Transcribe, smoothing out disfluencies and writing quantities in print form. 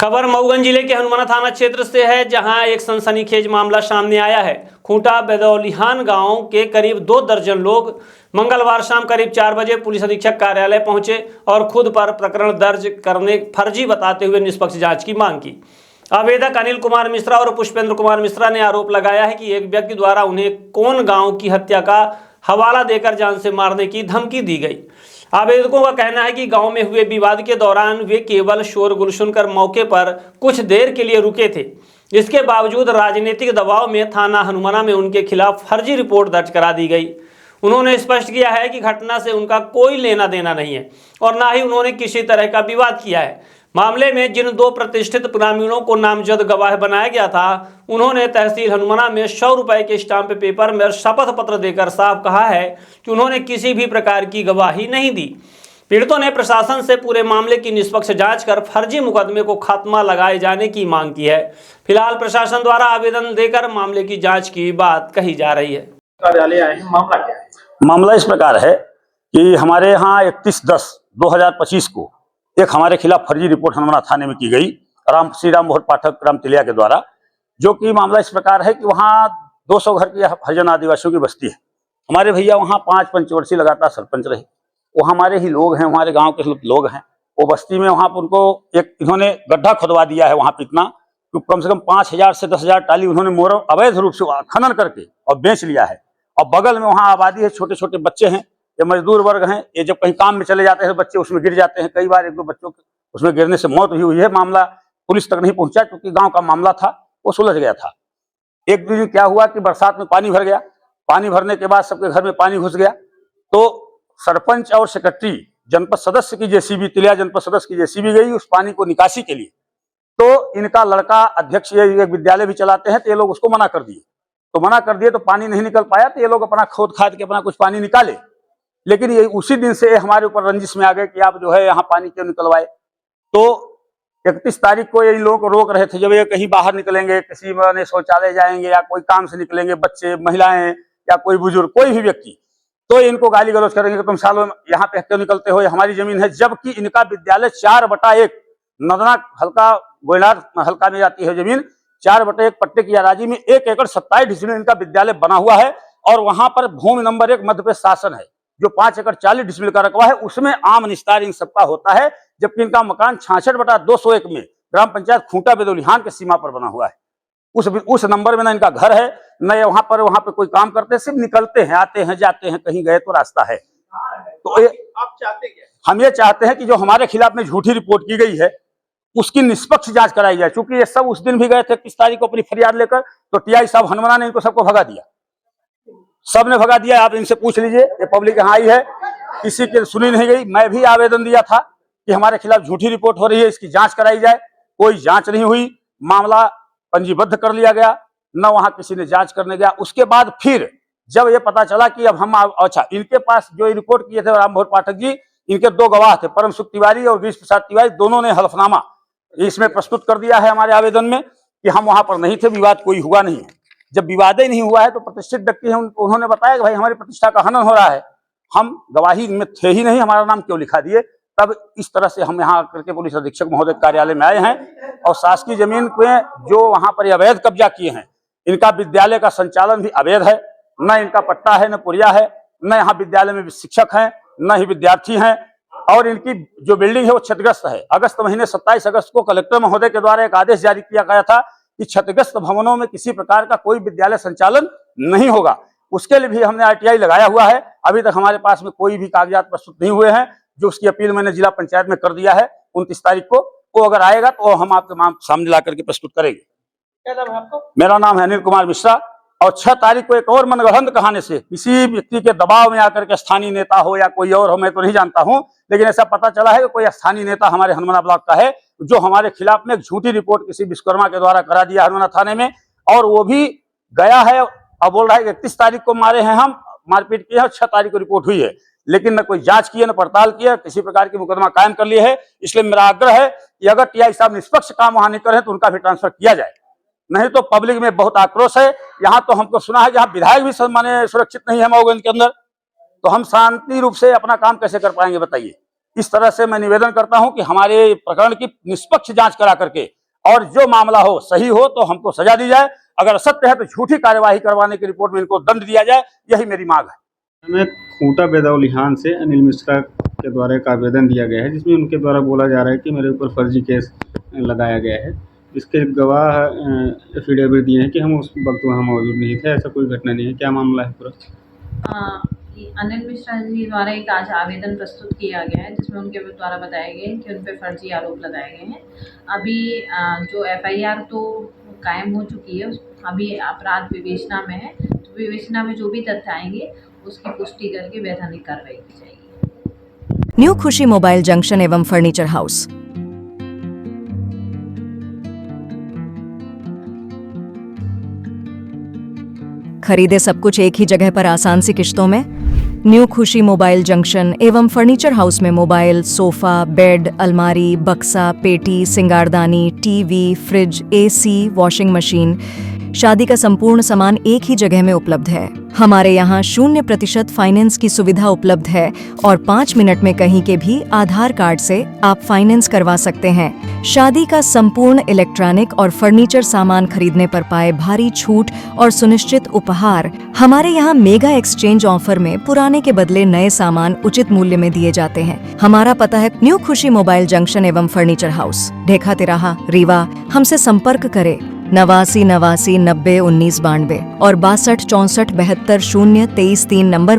खबर मऊगंज जिले के हनुमाना थाना क्षेत्र से है, जहां एक सनसनीखेज मामला सामने आया है। खूंटा बेदौलिहान गांव के करीब 2 दर्जन लोग मंगलवार शाम करीब 4 बजे पुलिस अधीक्षक कार्यालय पहुंचे और खुद पर प्रकरण दर्ज करने फर्जी बताते हुए निष्पक्ष जांच की मांग की। आवेदक अनिल कुमार मिश्रा और पुष्पेंद्र कुमार मिश्रा ने आरोप लगाया है कि एक व्यक्ति द्वारा उन्हें कोन गांव की हत्या का हवाला देकर जान से मारने की धमकी दी गई। आवेदकों का कहना है कि गांव में हुए विवाद के दौरान वे केवल शोरगुल सुनकर मौके पर कुछ देर के लिए रुके थे। इसके बावजूद राजनीतिक दबाव में थाना हनुमाना में उनके खिलाफ फर्जी रिपोर्ट दर्ज करा दी गई। उन्होंने स्पष्ट किया है कि घटना से उनका कोई लेना देना नहीं है और न ही उन्होंने किसी तरह का विवाद किया है। मामले में जिन 2 प्रतिष्ठित ग्रामीणों को नामजद गवाह बनाया गया था, उन्होंने तहसील हनुमाना में 100 रुपए के स्टाम्प पेपर में शपथ पत्र देकर साफ कहा है कि उन्होंने किसी भी प्रकार की गवाही नहीं दी। पीड़ितों ने प्रशासन से पूरे मामले की निष्पक्ष जांच कर फर्जी मुकदमे को खात्मा लगाए जाने की मांग की है। फिलहाल प्रशासन द्वारा आवेदन देकर मामले की जाँच की बात कही जा रही है। कार्यालय आए हैं, मामला क्या है? मामला इस प्रकार है कि हमारे यहाँ 31/10/2025 को एक हमारे खिलाफ फर्जी रिपोर्ट हनुमाना थाने में की गई श्री राम मोहन पाठक ग्राम तिलिया के द्वारा, जो कि मामला इस प्रकार है कि वहाँ 200 घर की हरिजन आदिवासियों की बस्ती है। हमारे भैया वहाँ 5 पंचवर्षीय लगातार सरपंच रहे। वो हमारे ही लोग हैं, हमारे गांव के लोग हैं। वो बस्ती में वहाँ पर उनको एक इन्होंने गड्ढा खुदवा दिया है वहाँ पे इतना कि कम से कम 5000 से 10,000 टाली उन्होंने मोर अवैध रूप से खनन करके और बेच लिया है। और बगल में वहाँ आबादी है, छोटे छोटे बच्चे हैं, ये मजदूर वर्ग हैं। ये जब कहीं काम में चले जाते हैं तो बच्चे उसमें गिर जाते हैं। कई बार 1-2 बच्चों के उसमें गिरने से मौत भी हुई है। मामला पुलिस तक नहीं पहुंचा क्योंकि गांव का मामला था, वो सुलझ गया था। एक दिन क्या हुआ कि बरसात में पानी भर गया। पानी भरने के बाद सबके घर में पानी घुस गया, तो सरपंच और सेक्रेटरी जनपद सदस्य की जेसीबी, तिलिया जनपद सदस्य की जेसीबी गई उस पानी को निकासी के लिए। तो इनका लड़का अध्यक्ष ये विद्यालय भी चलाते हैं, तो ये लोग उसको मना कर दिए। तो पानी नहीं निकल पाया, तो ये लोग अपना खोद खाद के अपना कुछ पानी निकाले। लेकिन ये उसी दिन से हमारे ऊपर रंजिश में आ गए कि आप जो है यहाँ पानी क्यों निकलवाए। तो 31 तारीख को ये लोग रोक रहे थे, जब ये कहीं बाहर निकलेंगे, किसी में शौचालय जाएंगे या कोई काम से निकलेंगे, बच्चे, महिलाएं या कोई बुजुर्ग, कोई भी व्यक्ति, तो इनको गाली गलौज करेंगे कि तुम सालों यहाँ पे क्यों निकलते हो, ये हमारी जमीन है। जबकि इनका विद्यालय 4/1 नदना हल्का गोयनार हल्का में जाती है जमीन। 4/1 पट्टे की अराजी में 1 एकड़ 27 डिसमिल इनका विद्यालय बना हुआ है। और वहां पर भूमि नंबर 1 मध्य प्रदेश शासन है, जो 5 एकड़ 40 डिसमिल का रकबा है, उसमें आम निस्तार इन सबका होता है। जबकि इनका मकान 66/201 में ग्राम पंचायत खूंटा बेदौलिहान के सीमा पर बना हुआ है। उस नंबर में ना इनका घर है, न ये वहां पे कोई काम करते हैं, सिर्फ निकलते हैं, आते हैं, जाते हैं, कहीं गए तो रास्ता है। तो आप चाहते क्या? हम ये चाहते हैं कि जो हमारे खिलाफ में झूठी रिपोर्ट की गई है उसकी निष्पक्ष जांच कराई जाए। चूंकि ये सब उस दिन भी गए थे 31 तारीख को अपनी फरियाद लेकर, तो टीआई साहब हनुमाना ने इनको सबको भगा दिया, सबने भगा दिया। आप इनसे पूछ लीजिए, ये पब्लिक यहाँ आई है, किसी की सुनी नहीं गई। मैं भी आवेदन दिया था कि हमारे खिलाफ झूठी रिपोर्ट हो रही है, इसकी जांच कराई जाए। कोई जांच नहीं हुई, मामला पंजीबद्ध कर लिया गया, न वहां किसी ने जांच करने गया। उसके बाद फिर जब ये पता चला कि अब हम अच्छा, इनके पास जो रिपोर्ट किए थे राम मोहन पाठक जी, इनके 2 गवाह थे, परम सुख तिवारी और गिरीश प्रसाद तिवारी, दोनों ने हलफनामा इसमें प्रस्तुत कर दिया है हमारे आवेदन में कि हम वहां पर नहीं थे, विवाद कोई हुआ नहीं है। जब विवाद ही नहीं हुआ है तो प्रतिष्ठित व्यक्ति हैं, उन्होंने बताया कि भाई हमारी प्रतिष्ठा का हनन हो रहा है, हम गवाही में थे ही नहीं, हमारा नाम क्यों लिखा दिए। तब इस तरह से हम यहाँ आकर के पुलिस अधीक्षक महोदय कार्यालय में आए हैं और शासकीय जमीन पे जो वहां पर अवैध कब्जा किए हैं, इनका विद्यालय का संचालन भी अवैध है। न इनका पट्टा है, न पुरिया है, न यहाँ विद्यालय में शिक्षक हैं, न ही विद्यार्थी हैं। और इनकी जो बिल्डिंग है वो क्षतिग्रस्त है। अगस्त महीने 27 अगस्त को कलेक्टर महोदय के द्वारा एक आदेश जारी किया गया था कि क्षतिग्रस्त भवनों में किसी प्रकार का कोई विद्यालय संचालन नहीं होगा। उसके लिए भी हमने आरटीआई लगाया हुआ है। अभी तक हमारे पास में कोई भी कागजात प्रस्तुत नहीं हुए हैं, जो उसकी अपील मैंने जिला पंचायत में कर दिया है 29 तारीख को। वो अगर आएगा तो हम आपके सामने ला करके प्रस्तुत करेंगे। क्या नाम है आपको? मेरा नाम है अनिल कुमार मिश्रा। और 6 तारीख को एक और मनगढ़ंत कहानी से किसी व्यक्ति के दबाव में आकर के स्थानीय नेता हो या कोई और हो, मैं तो नहीं जानता हूं, लेकिन ऐसा पता चला है कि कोई स्थानीय नेता हमारे हनुमाना ब्लॉक का है, जो हमारे खिलाफ में एक झूठी रिपोर्ट किसी विश्वकर्मा के द्वारा करा दिया हनुमाना थाने में। और वो भी गया है और बोल रहा है कि 31 तारीख को मारे हैं, हम मारपीट किए हैं, और 6 तारीख को रिपोर्ट हुई है। लेकिन न कोई जांच की है, न पड़ताल की है, किसी प्रकार की मुकदमा कायम कर लिए है। इसलिए मेरा आग्रह है कि अगर टीआई साहब निष्पक्ष काम वहां नहीं करें तो उनका भी ट्रांसफर किया जाए, नहीं तो पब्लिक में बहुत आक्रोश है। यहाँ तो हमको सुना है कि यहाँ विधायक भी माने सुरक्षित नहीं है मऊगंज के अंदर, तो हम शांति रूप से अपना काम कैसे कर पाएंगे बताइए। इस तरह से मैं निवेदन करता हूं कि हमारे प्रकरण की निष्पक्ष जांच करा करके और जो मामला हो सही हो तो हमको सजा दी जाए, अगर असत्य है तो झूठी कार्यवाही करवाने की रिपोर्ट में इनको दंड दिया जाए, यही मेरी मांग है। हमें खूंटा बेदौलिहान से अनिल मिश्रा के द्वारा एक आवेदन दिया गया है, जिसमें उनके द्वारा बोला जा रहा है कि मेरे ऊपर फर्जी केस लगाया गया है। इसके गवाह एफिडेविट दिए हैं कि हम उस वक्त वहाँ मौजूद नहीं थे, ऐसा कोई घटना नहीं है। क्या मामला है पूरा? अनिल मिश्रा जी द्वारा एक आज आवेदन प्रस्तुत किया गया है, जिसमें उनके द्वारा बताया गया है कि उन पे फर्जी आरोप लगाए गए हैं। अभी जो एफआईआर तो कायम हो चुकी है, अभी अपराध विवेचना में है, तो विवेचना में जो भी तथ्य आएंगे उसकी पुष्टि करके वैधानिक कार्रवाई की जाएगी। न्यू खुशी मोबाइल जंक्शन एवं फर्नीचर हाउस। खरीदे सब कुछ एक ही जगह पर आसान सी किश्तों में। न्यू खुशी मोबाइल जंक्शन एवं फर्नीचर हाउस में मोबाइल, सोफा, बेड, अलमारी, बक्सा, पेटी, सिंगारदानी, TV, fridge, AC, washing machine, शादी का संपूर्ण सामान एक ही जगह में उपलब्ध है। हमारे यहाँ 0% फाइनेंस की सुविधा उपलब्ध है और 5 मिनट में कहीं के भी आधार कार्ड से आप फाइनेंस करवा सकते हैं। शादी का संपूर्ण इलेक्ट्रॉनिक और फर्नीचर सामान खरीदने पर पाए भारी छूट और सुनिश्चित उपहार। हमारे यहाँ मेगा एक्सचेंज ऑफर में पुराने के बदले नए सामान उचित मूल्य में दिए जाते हैं। हमारा पता है न्यू खुशी मोबाइल जंक्शन एवं फर्नीचर हाउस, ढेखा तिराहा, रीवा। हमसे संपर्क करें 89 89 90 19 92 और 62 64 72 0 23 3 नंबर